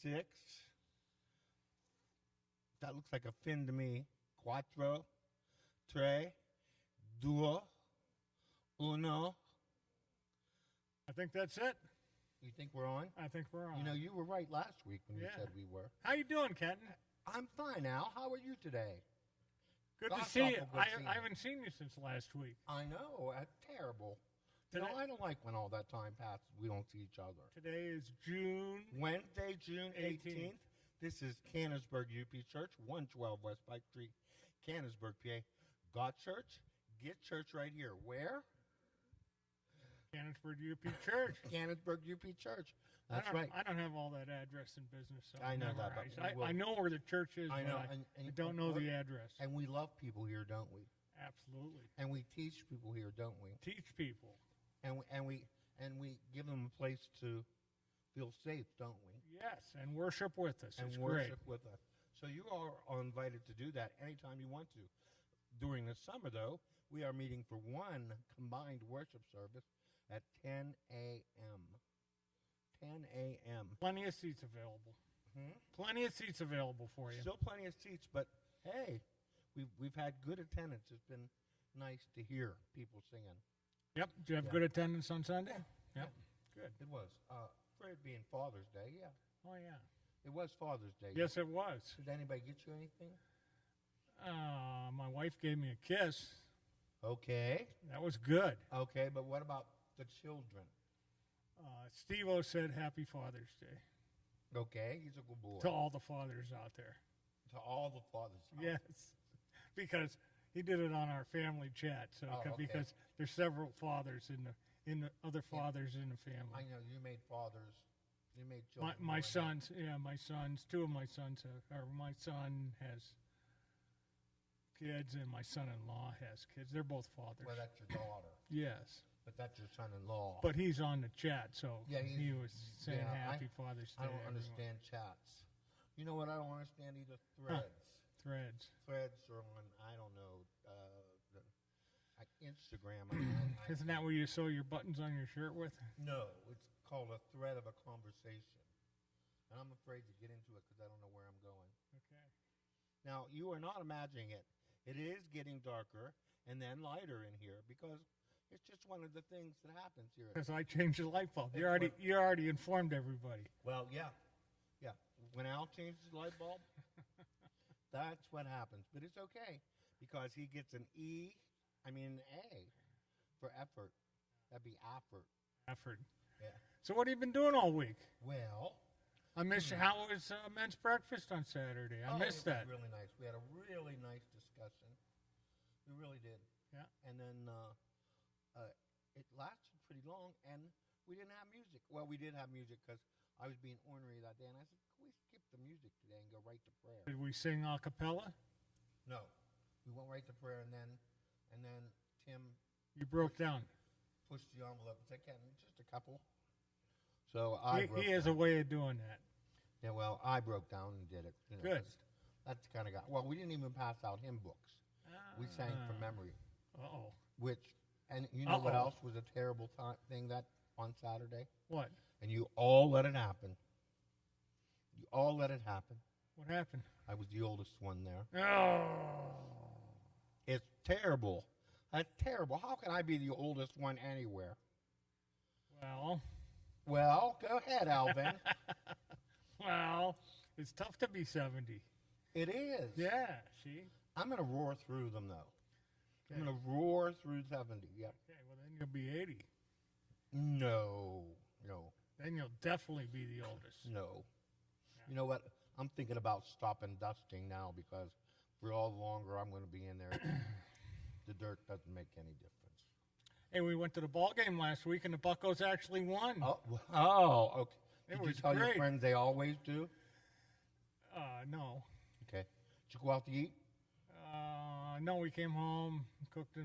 6. That looks like a fin to me. Cuatro, tres, duo, uno. I think that's it. You think we're on? I think we're on. You know, you were right last week when you said we were. How you doing, Kenton? I'm fine, Al. How are you today? Good God's to see you. awful good seeing I haven't seen you since last week. I know. That's terrible. You know, I don't like when all that time passes. We don't see each other. Today is Wednesday, June 18th. This is Canonsburg UP Church, 112 West Pike Street, Canonsburg, PA. Got church? Get church right here. Where? Canonsburg UP Church. Canonsburg UP Church. That's right. I don't have all that address in business. So I know that. I know where the church is, I know, but and I don't know the address. And we love people here, don't we? Absolutely. And we teach people here, don't we? Teach people. And we give them a place to feel safe, don't we? Yes, and worship with us. And it's worship great. with us. So you are invited to do that anytime you want to. During the summer, though, we are meeting for one combined worship service at 10 a.m. 10 a.m. Plenty of seats available. Plenty of seats available for you. Still plenty of seats, but hey, we've had good attendance. It's been nice to hear people singing. Yep. Did you have good attendance on Sunday? Yep. Good. It was. For it being Father's Day, yeah. Oh, yeah. It was Father's Day. Yes, it was. Did anybody get you anything? My wife gave me a kiss. Okay. That was good. Okay, but what about the children? Steve-O said Happy Father's Day. Okay, he's a good boy. To all the fathers out there. To all the fathers. Yes. Because he did it on our family chat. So okay. Because there's several fathers in the other fathers in the family. I know you made fathers. You made children. My sons, my sons, two of my sons, my son has kids and my son-in-law has kids. They're both fathers. Well, that's your daughter. Yes. But that's your son-in-law. But he's on the chat, so yeah, he was saying Happy Father's Day. I don't understand chats. You know what I don't understand either? Threads. Threads. Threads are on, I don't know, Instagram. Isn't that where you sew your buttons on your shirt with? No, it's called a thread of a conversation. And I'm afraid to get into it because I don't know where I'm going. Okay. Now, you are not imagining it. It is getting darker and then lighter in here because it's just one of the things that happens here. Because I changed the light bulb. You already informed everybody. Well, yeah. When Al changes the light bulb, that's what happens. But it's okay because he gets an an A for effort. That'd be effort. Effort. Yeah. So what have you been doing all week? Well, I missed how was men's breakfast on Saturday? I missed that. It was really nice. We had a really nice discussion. We really did. Yeah. And then it lasted pretty long, and we didn't have music. Well, we did have music because I was being ornery that day, and I said, can we skip the music today and go right to prayer? Did we sing a cappella? No. We went right to prayer, and then Tim... You broke down. Pushed the envelope and said, Kenton, just a couple. So he has a way of doing that. Yeah, well, I broke down and did it. You know, good. That's the kind of guy. Well, we didn't even pass out hymn books. We sang from memory. Uh-oh. And you know what else was a terrible thing that on Saturday? What? And you all let it happen. You all let it happen. What happened? I was the oldest one there. Oh. It's terrible. That's terrible. How can I be the oldest one anywhere? Well, go ahead, Alvin. Well, it's tough to be 70. It is. Yeah, see? I'm going to roar through them, though. Okay. I'm going to roar through 70, yeah. Okay, well, then you'll be 80. No. Then you'll definitely be the oldest. No. Yeah. You know what? I'm thinking about stopping dusting now because for all the longer I'm going to be in there, the dirt doesn't make any difference. Hey, we went to the ball game last week, and the Buccos actually won. Okay. Did you tell great. your friends they always do? No. Okay. Did you go out to eat? No, we came home, cooked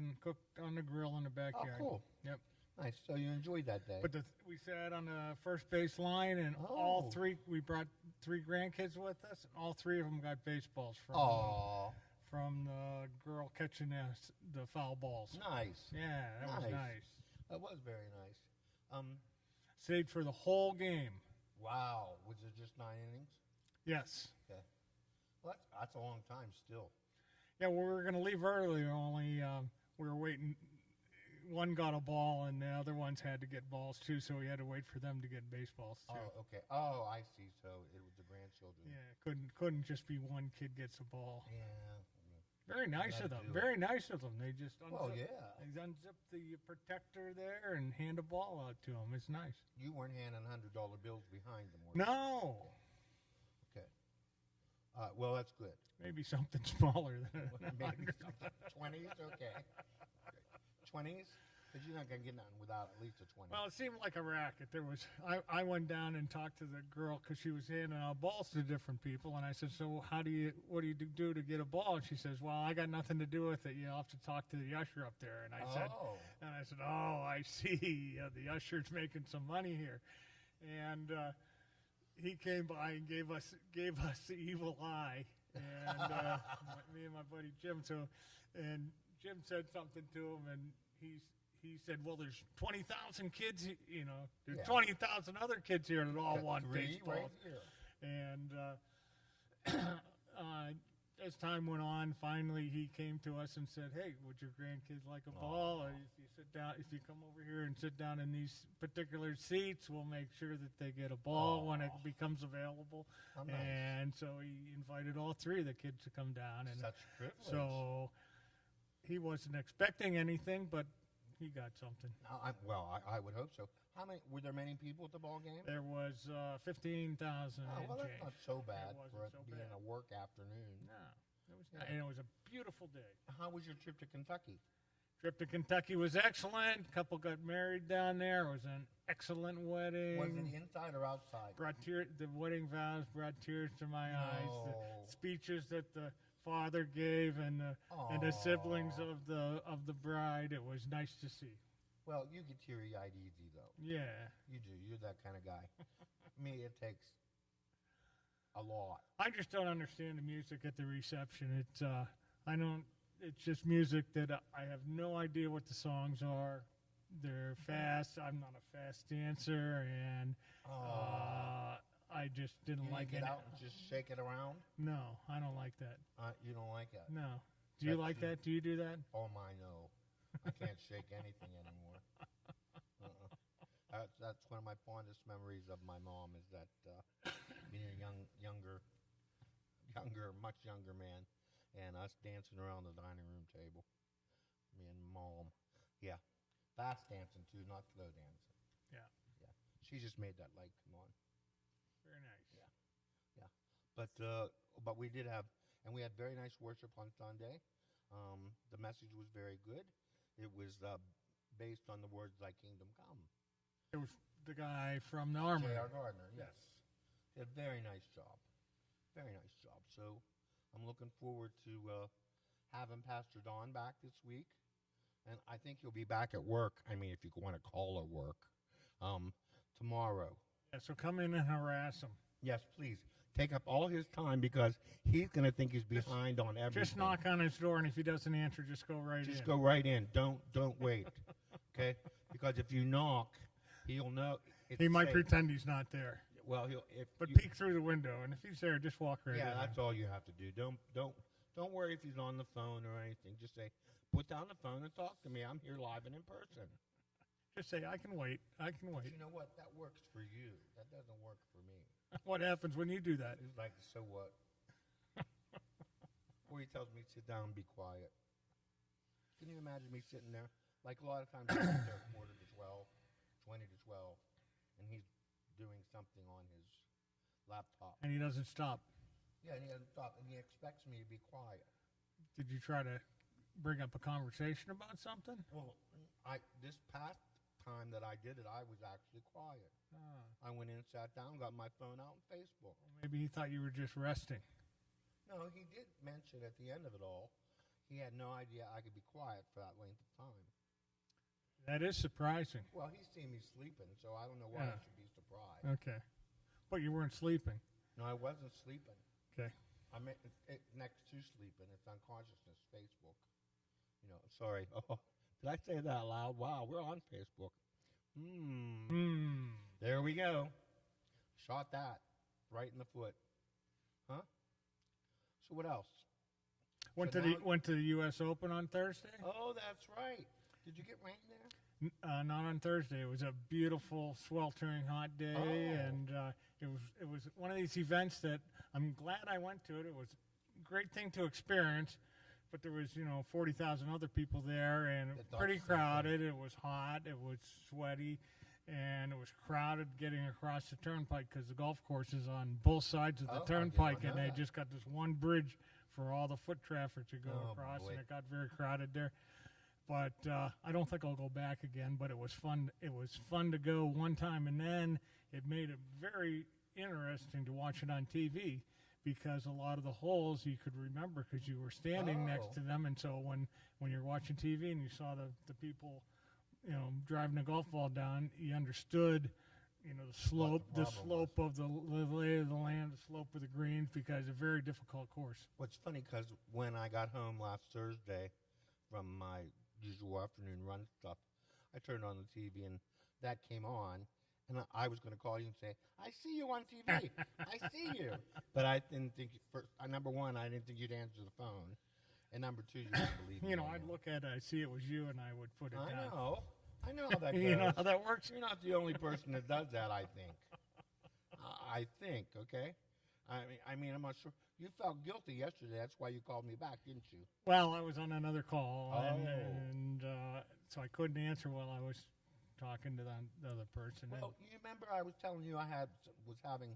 on the grill in the backyard. Oh, cool. Yep. Nice. So you enjoyed that day. But we sat on the first base line, and we brought 3 grandkids with us, and all 3 of them got baseballs from the girl catching the foul balls. Nice. Yeah, that was nice. That was very nice. Stayed for the whole game. Wow. Was it just 9 innings? Yes. Okay. Well, that's a long time still. Yeah, well, we were going to leave early. Only we were waiting. One got a ball, and the other ones had to get balls too, so we had to wait for them to get baseballs too. Oh, okay. Oh, I see. So it was the grandchildren. Yeah, couldn't just be one kid gets a ball. Yeah. Very nice of them. Very nice of them. They just They unzip the protector there and hand a ball out to them. It's nice. You weren't handing $100 bills behind them, were you? No. Okay. Well, that's good. Maybe something smaller than Maybe 20s. Okay. 20s. Because you're not gonna get nothing without at least a 20. Well, it seemed like a racket. I went down and talked to the girl because she was handing out balls to different people, and I said, "So what do you do to get a ball?" And she says, "Well, I got nothing to do with it. You'll have to talk to the usher up there." And I said, "Oh, I see. The usher's making some money here," and he came by and gave us the evil eye, and me and my buddy Jim. And Jim said something to him, and he said, "Well, there's 20,000 kids, there's 20,000 other kids here that all want baseball." Right here. And as time went on, finally he came to us and said, "Hey, would your grandkids like a ball? Or if you sit down, if you come over here and sit down in these particular seats, we'll make sure that they get a ball when it becomes available." Oh, nice. And so he invited all three of the kids to come down. And such privilege. so he wasn't expecting anything, but he got something. I would hope so. Were there many people at the ball game? There was 15,000. Well, that's not so bad for it so being bad. a work afternoon. No, it was not. And it was a beautiful day. How was your trip to Kentucky? Trip to Kentucky was excellent. Couple got married down there. It was an excellent wedding. Was it inside or outside? The wedding vows brought tears to my eyes. The speeches that the father gave and the siblings of the bride. It was nice to see. Well, you get teary-eyed easy though. Yeah, you do. You're that kind of guy. Me, it takes a lot. I just don't understand the music at the reception. It's just music that I have no idea what the songs are. They're fast. I'm not a fast dancer, and I just didn't like it. Get out and just shake it around? No, I don't like that. You don't like that? No. Do you like that? Do you do that? Oh my, no. I can't shake anything anymore. That's one of my fondest memories of my mom is that being a much younger man, and us dancing around the dining room table. Me and Mom. Yeah. Fast dancing too, not slow dancing. Yeah. Yeah. She just made that light come on. Very nice. Yeah. Yeah. But we did have, and we had very nice worship on Sunday. The message was very good. It was based on the words "Thy kingdom come." It was the guy from the army. J.R. Gardner, yes. Did a very nice job. Very nice job. So I'm looking forward to having Pastor Don back this week. And I think he'll be back at work. I mean, if you want to call it work, tomorrow. Yeah, so come in and harass him. Yes, please. Take up all his time because he's going to think he's behind on everything. Just knock on his door, and if he doesn't answer, just go right in. Just go right in. Don't wait. Okay? Because if you knock, he'll know. He might pretend he's not there. Well, peek through the window, and if he's there, just walk right in. Yeah, that's all you have to do. Don't worry if he's on the phone or anything. Just say, "Put down the phone and talk to me. I'm here live and in person." Just say, "I can wait. I can wait." But you know what? That works for you. That doesn't work for me. What happens when you do that? He's like, "So what?" Or he tells me, "Sit down and be quiet." Can you imagine me sitting there? Like a lot of times I'm sit there 11:45, 20:12, and he's doing something on his laptop. And he doesn't stop. Yeah, and he doesn't stop, and he expects me to be quiet. Did you try to bring up a conversation about something? Well, this past time that I did it, I was actually quiet. I went in, sat down, got my phone out, and Facebook. Well, maybe he thought you were just resting. No, he did mention at the end of it all, he had no idea I could be quiet for that length of time. That is surprising. Well, he's seen me sleeping, so I don't know why I should be surprised. Okay. But you weren't sleeping. No, I wasn't sleeping. Okay. I meant next to sleeping. It's unconsciousness, Facebook. Sorry. Oh, did I say that out loud? Wow, we're on Facebook. There we go. Shot that right in the foot. Huh? So what else? Went So to the now- went to the U.S. Open on Thursday. Oh, that's right. Did you get rain there? Not on Thursday. It was a beautiful, sweltering hot day, Oh. and it was one of these events that I'm glad I went to it. It was a great thing to experience, but there was 40,000 other people there, and That thought pretty the same thing. crowded. It was hot. It was sweaty. And it was crowded getting across the turnpike because the golf course is on both sides of the Oh, I did turnpike, not know and they that. just got this one bridge for all the foot traffic to go Oh, across, boy. and it got very crowded there. But I don't think I'll go back again. But it was fun. It was fun to go one time, and then it made it very interesting to watch it on TV because a lot of the holes you could remember because you were standing next Oh. to them, and so when you're watching TV and you saw the people driving a golf ball down, you understood, the slope, the the problem slope of the lay of the land, the slope of the greens, because it's a very difficult course. What's funny, because when I got home last Thursday from my usual afternoon run stuff, I turned on the TV and that came on, and I was going to call you and say, "I see you on TV. I see you." But I didn't think, number one, I didn't think you'd answer the phone, and number two, you didn't believe me. I'd look at it, I see it was you, and I would put it I down. know. I know how that goes. You know how that works? You're not the only person that does that, I think. I think, okay? I mean, I'm not sure. You felt guilty yesterday. That's why you called me back, didn't you? Well, I was on another call, Oh. and so I couldn't answer while I was talking to the other person. Well, you remember I was telling you I was having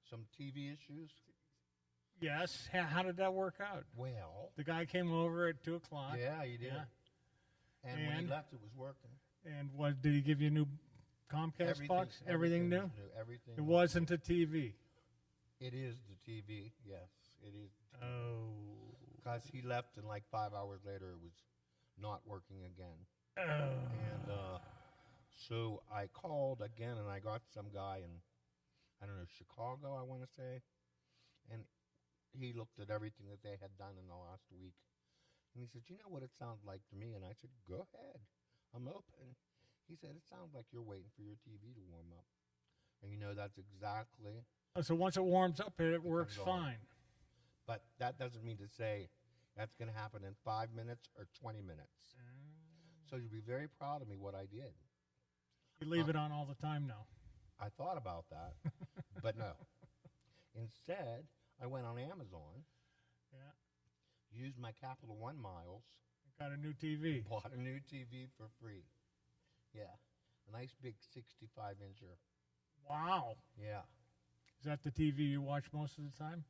some TV issues? Yes. How did that work out? Well, The guy came over at 2:00. yeah, you did. Yeah. And when he And? left, it was working. And did he give you a new Comcast box? Everything new? was Everything. It wasn't a TV. It is the TV. Yes, it is. Oh. Because he left, and like 5 hours later, it was not working again. Oh. And so I called again, and I got some guy in, I don't know, Chicago, I want to say. And he looked at everything that they had done in the last week. And he said, "You know what it sounds like to me?" And I said, "Go ahead. I'm open." He said, "It sounds like you're waiting for your TV to warm up." And that's exactly. Oh, so once it warms up, it works comes on. fine. But that doesn't mean to say that's going to happen in 5 minutes or 20 minutes. So you'll be very proud of me what I did. You leave it on all the time now. I thought about that, but no. Instead, I went on Amazon, Yeah. used my Capital One miles, Got a new TV. bought a new TV for free. Yeah, a nice big 65-incher. Wow. Yeah, Is that the TV you watch most of the time?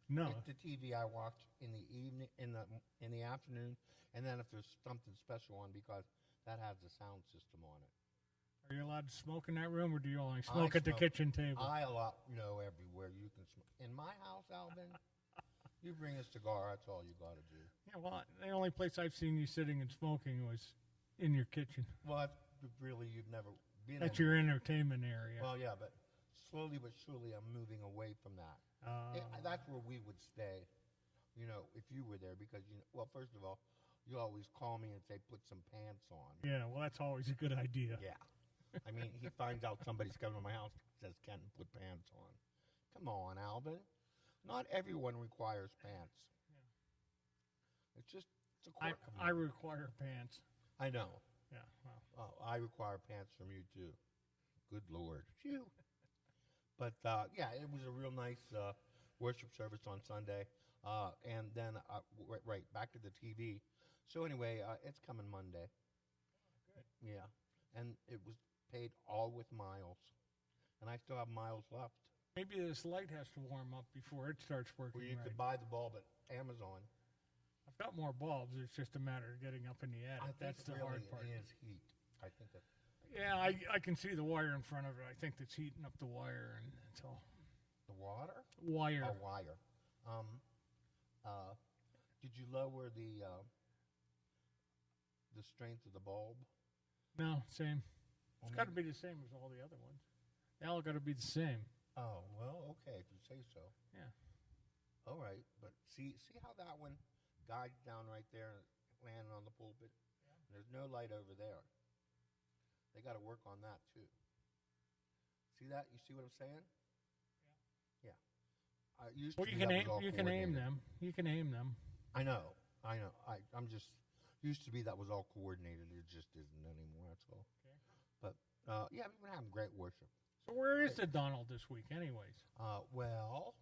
No. it's the TV I watch in the evening, in the afternoon, and then if there's something special on, because that has a sound system on it. Are you allowed to smoke in that room, or do you only smoke at the smoke. kitchen table? I allow everywhere you can smoke. In my house, Alvin, you bring a cigar. That's all you got to do. Yeah, well, the only place I've seen you sitting and smoking was in your kitchen. Well, that's really you've never been. That's in. your entertainment area. Well, yeah, but slowly but surely, I'm moving away from that. That's where we would stay. If you were there, because well, first of all, you always call me and say, "Put some pants on." Yeah, well, that's always a good idea. Yeah. I mean, he finds out somebody's coming to my house, says, "Kenton, put pants on." Come on, Alvin. Not everyone requires pants. Yeah. It's a quirk of I mine. require pants. I know. Yeah, well. I require pants from you, too. Good Lord. Phew. But, yeah, it was a real nice worship service on Sunday. And then, right, back to the TV. So, anyway, it's coming Monday. Good. Yeah. And it was paid all with miles. And I still have miles left. Maybe this light has to warm up before it starts working Where you right. could buy the bulb at Amazon. I've got more bulbs. It's just a matter of getting up in the attic. I think That's the really hard part. it is heat. I think that. Yeah, I can see the wire in front of it. I think it's heating up the wire, and it's all The water? wire. Oh, wire. Did you lower the strength of the bulb? No, same. Well, It's got to be the same as all the other ones. They all got to be the same. Oh, well, okay, if you say so. Yeah. All right, but see how that one guides down right there and landing on the pulpit? Yeah. There's no light over there. They got to work on that too. See that? You see what I'm saying? used Well, to you be can that name was all you can name coordinated. them. You can name them. I know. I'm just used to be that was all coordinated. It just isn't anymore. That's all. Okay. But yeah, we've been having great worship. So where is the Donald this week, anyways? Well,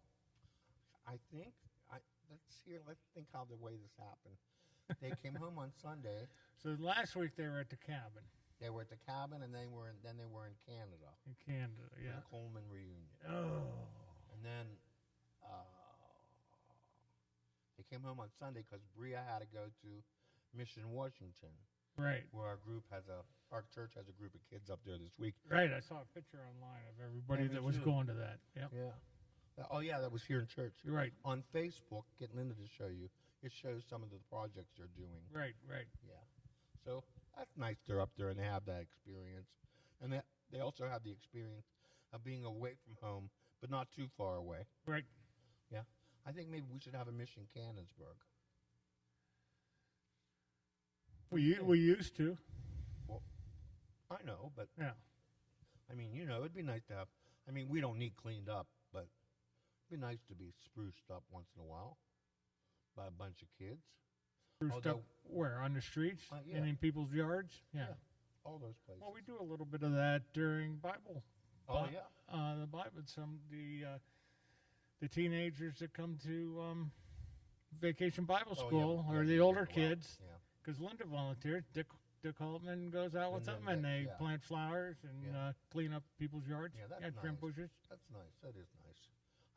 I think let's think how the way this happened. They came home on Sunday. So last week they were at the cabin They were at the cabin, and then they were in Canada in Canada. for Yeah. the Coleman reunion. Oh. And then they came home on Sunday because Bria had to go to Mission, Washington, Right. where our church has a group of kids up there this week. Right. I saw a picture online of everybody Yeah, me that was too. going to that. Yep. Yeah. Oh yeah, that was here in church. You're right. On Facebook, get Linda to show you. It shows some of the projects they're doing. Right. Right. Yeah. So that's nice they're up there and they have that experience. And they also have the experience of being away from home, but not too far away. Right. Yeah. I think maybe we should have a mission Canonsburg. We used to. Well, I know, but Yeah. I mean, it'd be nice to have. I mean, we don't need cleaned up, but it'd be nice to be spruced up once in a while by a bunch of kids. Spruced up where? On the streets? Yeah. And in people's yards? Yeah. All those places. Well, we do a little bit of that during Bible. Oh yeah. The Bible. The teenagers that come to Vacation Bible Oh, yeah, School yeah, or the yeah, older yeah, well, kids. Yeah. Because Linda volunteered. Dick Altman goes out with And them, then and they yeah. plant flowers and Yeah. Clean up people's yards. Yeah, that's trim nice. bushes. That's nice. That is nice.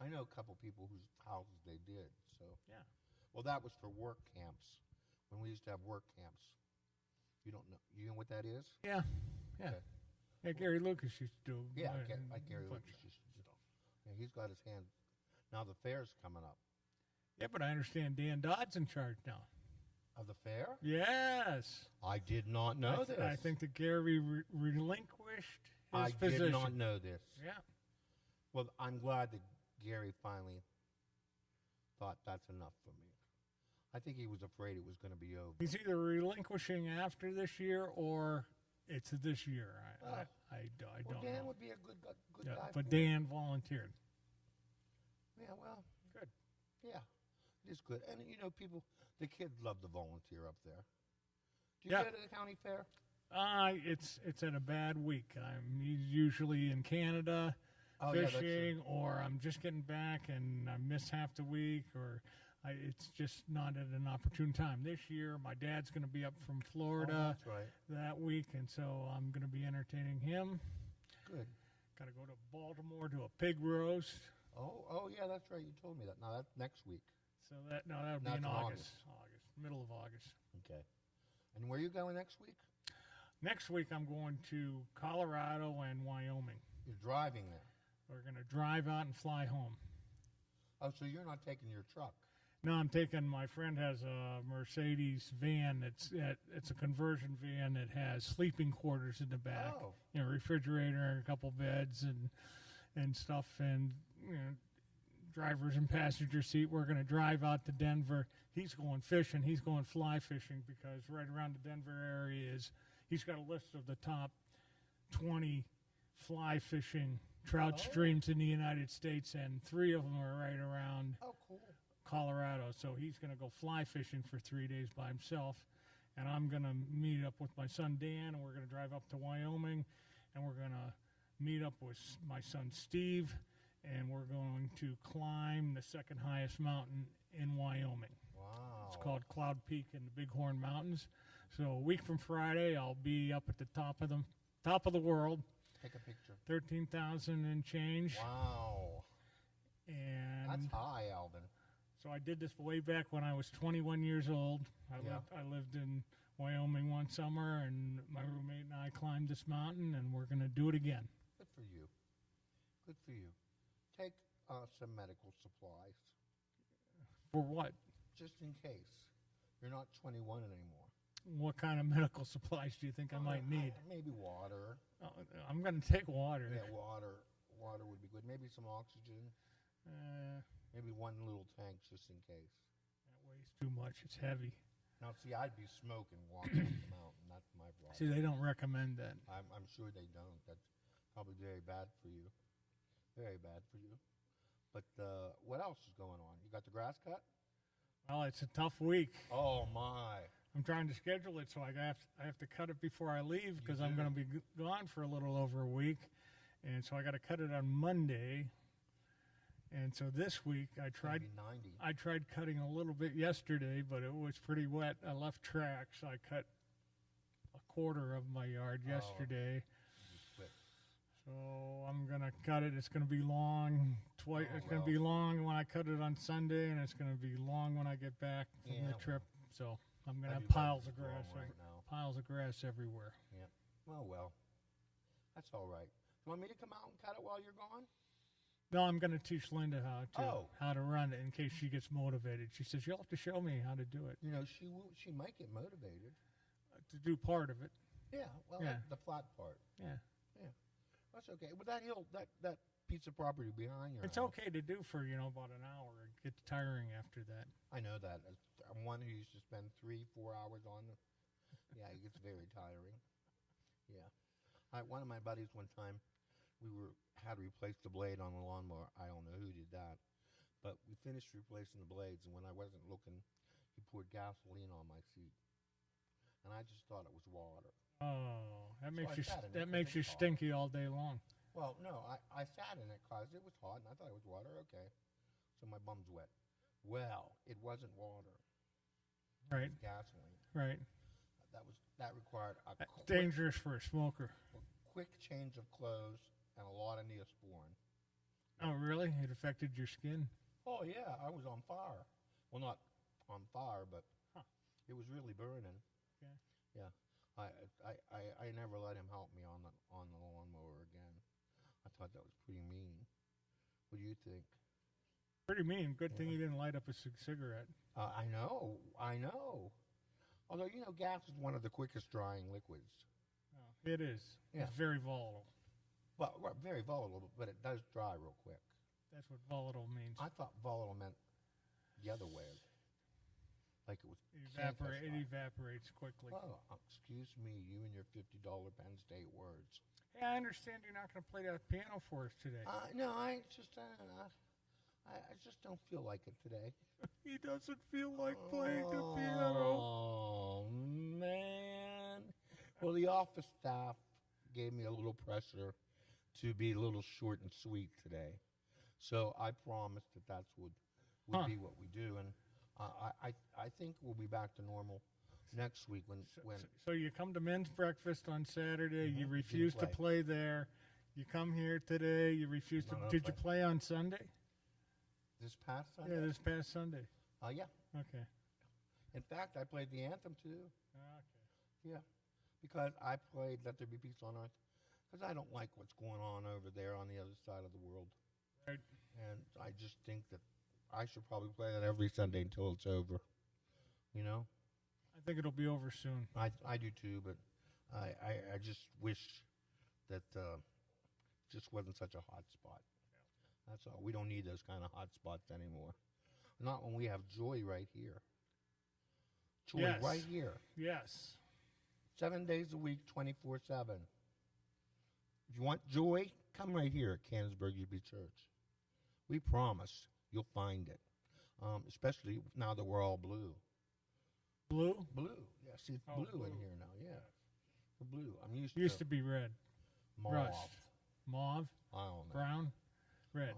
I know a couple people whose houses they did. So Yeah. well, that was for work camps. When we used to have work camps. You don't know? You know what that is? Yeah. Yeah. Okay. Yeah, Gary Lucas used to do. Yeah, and like Gary bunch Lucas of used to do. stuff. Yeah, he's got his hand. Now the fair's coming up. Yeah, but I understand Dan Dodd's in charge now. Of the fair? Yes. I did not know this. I think that Gary relinquished his I position. did not know this. Yeah. Well, I'm glad that Gary finally thought that's enough for me. I think he was afraid it was going to be over. He's either relinquishing after this year or it's this year. I Well, don't Dan know. would be a good Yeah, guy. but for it. Dan volunteered. Yeah, well, Good. yeah, it is good. And the kids love to volunteer up there. Do you Yeah. go to the county fair? It's at a bad week. I'm usually in Canada Oh, yeah, that's fishing, or I'm just getting back and I miss half the week, or it's just not at an opportune time. This year, my dad's going to be up from Florida that's right. that week, and so I'm going to be entertaining him. Good. Got to go to Baltimore to a pig roast. Oh, yeah, that's right. You told me that. Now that's next week. So that'll be That's in in August, middle of August. Okay. And where are you going next week? Next week, I'm going to Colorado and Wyoming. You're driving there. We're going to drive out and fly home. Oh, so you're not taking your truck? No, I'm taking. My friend has a Mercedes van. It's a conversion van that has sleeping quarters in the back. Oh. Refrigerator and a couple beds and stuff, and drivers and passenger seat. We're going to drive out to Denver. He's going fishing. He's going fly fishing because right around the Denver area he's got a list of the top 20 fly fishing trout streams in the United States, and 3 of them are right around Oh, cool. Colorado. So he's going to go fly fishing for 3 days by himself, and I'm going to meet up with my son Dan, and we're going to drive up to Wyoming, and we're going to meet up with my son Steve, and we're going to climb the second highest mountain in Wyoming. Wow. It's called Cloud Peak in the Bighorn Mountains. So a week from Friday, I'll be up at the top of the world. Take a picture. 13,000 and change. Wow. And That's high, Alvin. so I did this way back when I was 21 years old. I lived in Wyoming one summer, and my roommate and I climbed this mountain, and we're going to do it again. Good for you. Good for you. Take some medical supplies, For what? just in case. You're not 21 anymore. What kind of medical supplies do you think I might need? Maybe water. I'm going to take water. Yeah, water. Water would be good. Maybe some oxygen. Maybe one little tank just in case. That weighs too much. It's heavy. Now, see, I'd be smoking walking up the mountain. That's my problem. See, they don't recommend that. I'm sure they don't. That's probably very bad for you. Very bad for you. But what else is going on? You got the grass cut? Well, it's a tough week. Oh my! I'm trying to schedule it so I have to cut it before I leave because I'm do? going to be gone for a little over a week, and so I got to cut it on Monday. And so this week I tried 90. I tried cutting a little bit yesterday, but it was pretty wet. I left tracks. I cut a quarter of my yard yesterday. Quit. So I'm gonna cut it. It's gonna be long. It's gonna be long when I cut it on Sunday, and it's gonna be long when I get back from the trip. So I'm gonna have piles of grass piles of grass everywhere. Yeah. Oh well, that's all right. You want me to come out and cut it while you're gone? No, I'm gonna teach Linda how to run it in case she gets motivated. She says you'll have to show me how to do it. You know, she might get motivated to do part of it. Yeah. Well, the flat part. Yeah. That's okay. But that that piece of property behind your It's house, okay to do for about an hour. It gets tiring after that. I know that. I'm one who used to spend 3-4 hours on it. Yeah, it gets very tiring. Yeah. One of my buddies one time, had to replace the blade on the lawnmower. I don't know who did that, but we finished replacing the blades, and when I wasn't looking, he poured gasoline on my seat, and I just thought it was water. Oh, that makes you stinky all day long. Well, no, I sat in it because it was hot, and I thought it was water. Okay, so my bum's wet. Well, it wasn't water. Right. It was gasoline. Right. That required a dangerous for a smoker. Quick change of clothes and a lot of Neosporin. Oh, really? It affected your skin? Oh yeah, I was on fire. Well, not on fire, but it was really burning. Okay. Yeah. I never let him help me on the lawnmower again. I thought that was pretty mean. What do you think? Pretty mean. Good thing he didn't light up a cigarette. I know. Although, gas is one of the quickest drying liquids. Oh, it is. Yeah. It's very volatile. Well, very volatile, but it does dry real quick. That's what volatile means. I thought volatile meant the other way. Like it was it evaporates quickly. Oh, excuse me, you and your $50 Penn State words. Hey, I understand you're not going to play that piano for us today. No, I just don't feel like it today. He doesn't feel like playing the piano. Oh man! Well, the office staff gave me a little pressure to be a little short and sweet today, so I promised that would be what we do, and I think we'll be back to normal next week when. So you come to men's breakfast on Saturday. You refuse to play there. You come here today. You refuse to. Did you play on Sunday? This past Sunday? Yeah, this past Sunday. Yeah. Okay. In fact, I played the anthem too. Okay. Yeah, because I played "Let There Be Peace on Earth" because I don't like what's going on over there on the other side of the world. Right. And I just think that I should probably play that every Sunday until it's over. I think it'll be over soon. I do too, but I just wish that just wasn't such a hot spot. That's all. We don't need those kind of hot spots anymore. Not when we have joy right here. Joy right here. Yes. 7 days a week, 24/7. If you want joy, come right here at Canonsburg UB Church. We promise you'll find it. Especially now that we're all blue. Blue? Blue. Yeah, see, it's blue in here now. Yeah. We're blue. I'm used to be red. Mauve. Rust. Mauve? I don't know. Brown? Red.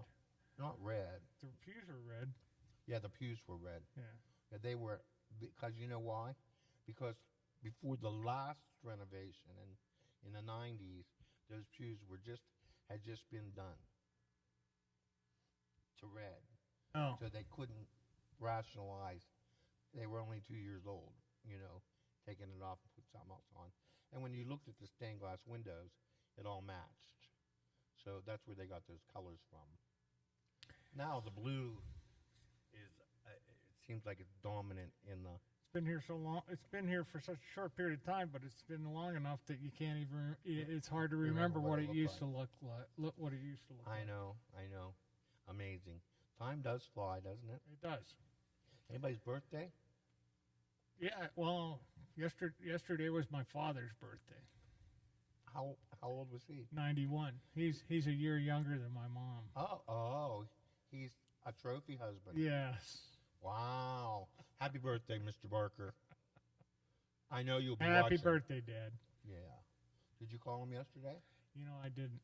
Not red. The pews are red. Yeah, the pews were red. Yeah. They were, because you know why? Because before the last renovation in the 90s, those pews had just been done to red. Oh. So they couldn't rationalize. They were only 2 years old, taking it off and put something else on. And when you looked at the stained glass windows, it all matched. So that's where they got those colors from. Now the blue is, it seems like it's dominant in the... It's been here so long. It's been here for such a short period of time, but it's been long enough that you can't even... It's hard to remember what it used to look like. What it used to look like. I know. Amazing. Time does fly, doesn't it? It does. Anybody's birthday? Yeah, well, yesterday was my father's birthday. How old was he? 91. He's a year younger than my mom. Oh, he's a trophy husband. Yes. Wow. Happy birthday, Mr. Barker. I know you'll be Happy watching. birthday, Dad. Yeah. Did you call him yesterday? You know, I didn't.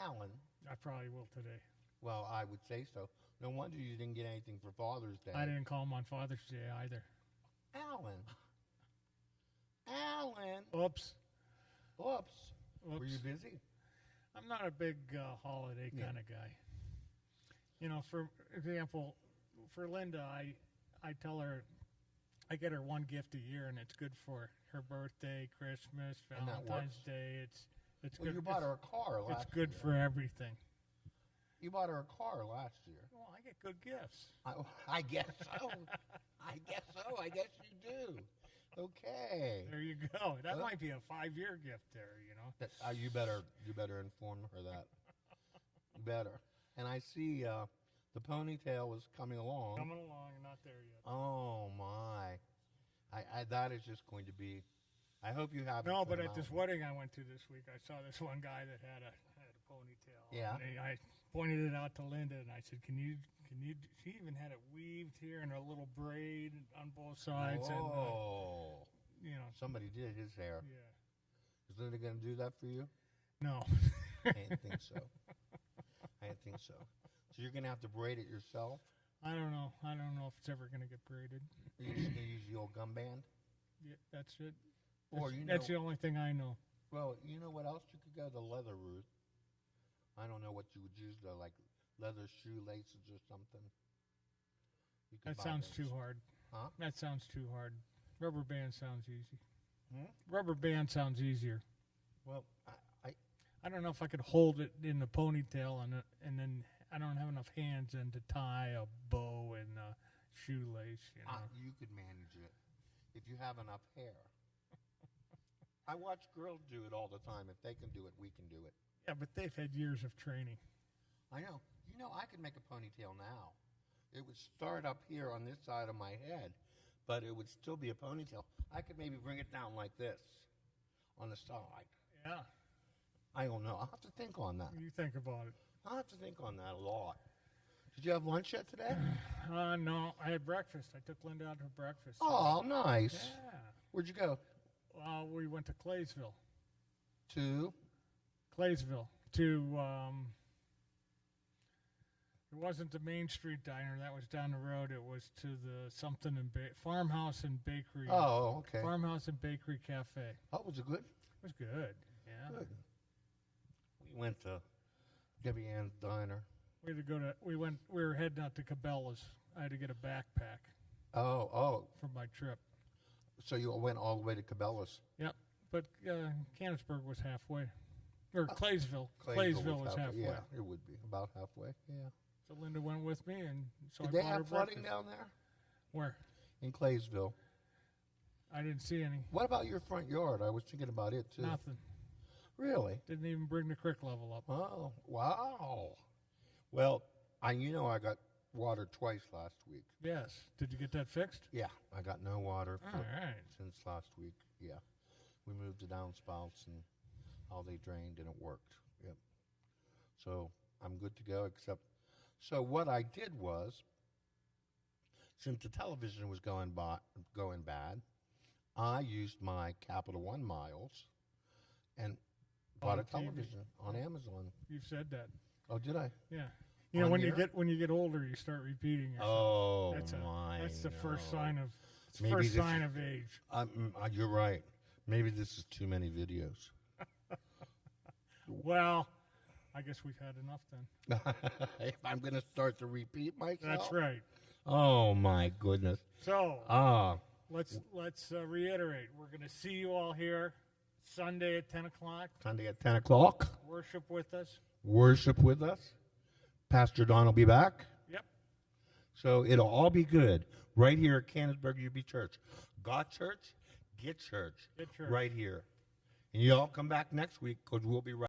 Alan. I probably will today. Well, I would say so. No wonder you didn't get anything for Father's Day. I didn't call him on Father's Day either. Alan. Alan. Oops. Oops. Oops. Were you busy? I'm not a big holiday kind of guy. You know, for example, for Linda, I tell her I get her one gift a year, and it's good for her birthday, Christmas, Valentine's Day. It's well, good. You bought her a car last year. It's good for everything. You bought her a car last year. Well, I get good gifts. I guess so. I guess so. I guess you do. Okay. There you go. That might be a 5-year gift there, you know. You better inform her that. Better. And I see the ponytail is coming along. Coming along, not there yet. Oh my! That is just going to be. I hope you have. No, but at this wedding I went to this week, I saw this one guy that had a ponytail. Yeah. And I pointed it out to Linda, and I said, "Can you?" She even had it weaved here in a little braid on both sides. Oh. And, you know, somebody did his hair. Yeah. Is Linda going to do that for you? No. I didn't think so. I didn't think so. So you're going to have to braid it yourself? I don't know. I don't know if it's ever going to get braided. Are you just going to use the old gum band? Yeah, that's it. Or that's the only thing I know. Well, you know what else you could go? The leather route. I don't know what you would use though, like leather shoelaces or something. That sounds too hard. Huh? That sounds too hard. Rubber band sounds easy. Hmm? Rubber band sounds easier. Well, I don't know if I could hold it in the ponytail and then I don't have enough hands and to tie a bow and a shoelace. You know? You could manage it if you have enough hair. I watch girls do it all the time. If they can do it, we can do it. Yeah, but they've had years of training. I know. You know, I could make a ponytail now. It would start up here on this side of my head, but it would still be a ponytail. I could maybe bring it down like this on the side. Yeah. I don't know. I'll have to think on that. You think about it. I'll have to think on that a lot. Did you have lunch yet today? No, I had breakfast. I took Linda out for breakfast. Oh, nice. Yeah. Where'd you go? We went to Claysville. To? Claysville. To, it wasn't the Main Street Diner. That was down the road. It was to the something in Farmhouse and Bakery. Oh, okay. Farmhouse and Bakery Cafe. Oh, was it good? It was good. Yeah. Good. We went to Debbie Ann's Diner. We were heading out to Cabela's. I had to get a backpack. Oh. For my trip. So you went all the way to Cabela's? Yep. But Canonsburg was halfway. Or Claysville. Claysville was halfway. Yeah, it would be about halfway. Yeah. So Linda went with me, and so Did I they have flooding breakfast. down there? Where? In Claysville. I didn't see any. What about your front yard? I was thinking about it too. Nothing. Really? Didn't even bring the creek level up. Oh, wow. Well, I got water twice last week. Yes. Did you get that fixed? Yeah, I got no water All right. since last week. Yeah. We moved the downspouts and how they drained and it worked. Yep. So I'm good to go except so what I did was since the television was going bad, I used my Capital One miles and bought a television on Amazon. You've said that. Oh, did I? Yeah. You know, when you get older, you start repeating yourself. Oh, that's the first sign of age. You're right. Maybe this is too many videos. Well, I guess we've had enough then. If I'm going to start to repeat myself. That's right. Oh my goodness. So let's reiterate. We're going to see you all here Sunday at 10 o'clock. Sunday at 10 o'clock. Worship with us. Worship with us. Pastor Don will be back. Yep. So it'll all be good right here at Canonsburg UB Church. God Church, get church. Get church. Right here. And you all come back next week because we'll be right